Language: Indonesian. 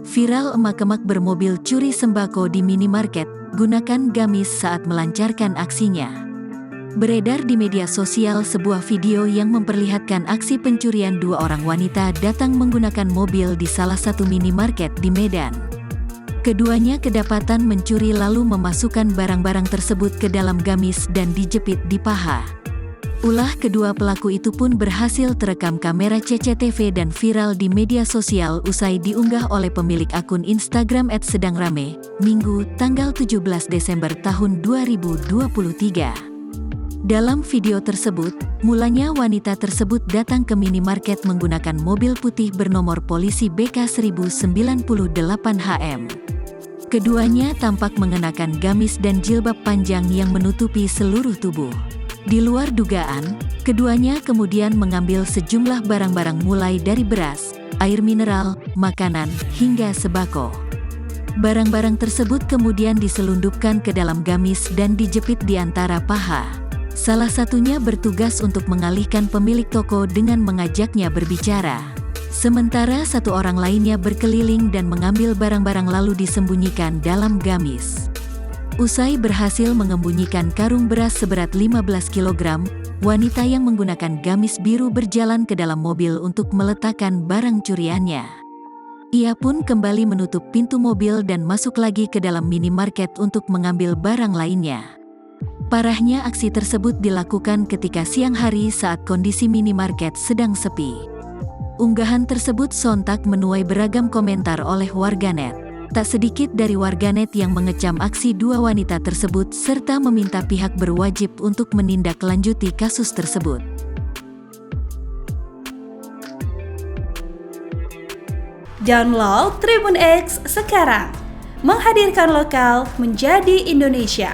Viral emak-emak bermobil curi sembako di minimarket, gunakan gamis saat melancarkan aksinya. Beredar di media sosial sebuah video yang memperlihatkan aksi pencurian dua orang wanita datang menggunakan mobil di salah satu minimarket di Medan. Keduanya kedapatan mencuri lalu memasukkan barang-barang tersebut ke dalam gamis dan dijepit di paha. Ulah kedua pelaku itu pun berhasil terekam kamera CCTV dan viral di media sosial usai diunggah oleh pemilik akun Instagram @sedangrame, Minggu, tanggal 17 Desember tahun 2023. Dalam video tersebut, mulanya wanita tersebut datang ke minimarket menggunakan mobil putih bernomor polisi BK 1098 HM. Keduanya tampak mengenakan gamis dan jilbab panjang yang menutupi seluruh tubuh. Di luar dugaan, keduanya kemudian mengambil sejumlah barang-barang mulai dari beras, air mineral, makanan, hingga sembako. Barang-barang tersebut kemudian diselundupkan ke dalam gamis dan dijepit di antara paha. Salah satunya bertugas untuk mengalihkan pemilik toko dengan mengajaknya berbicara. Sementara satu orang lainnya berkeliling dan mengambil barang-barang lalu disembunyikan dalam gamis. Usai berhasil mengembunyikan karung beras seberat 15 kg, wanita yang menggunakan gamis biru berjalan ke dalam mobil untuk meletakkan barang curiannya. Ia pun kembali menutup pintu mobil dan masuk lagi ke dalam minimarket untuk mengambil barang lainnya. Parahnya aksi tersebut dilakukan ketika siang hari saat kondisi minimarket sedang sepi. Unggahan tersebut sontak menuai beragam komentar oleh warganet. Tak sedikit dari warganet yang mengecam aksi dua wanita tersebut serta meminta pihak berwajib untuk menindaklanjuti kasus tersebut. Download Tribun X sekarang, menghadirkan lokal menjadi Indonesia.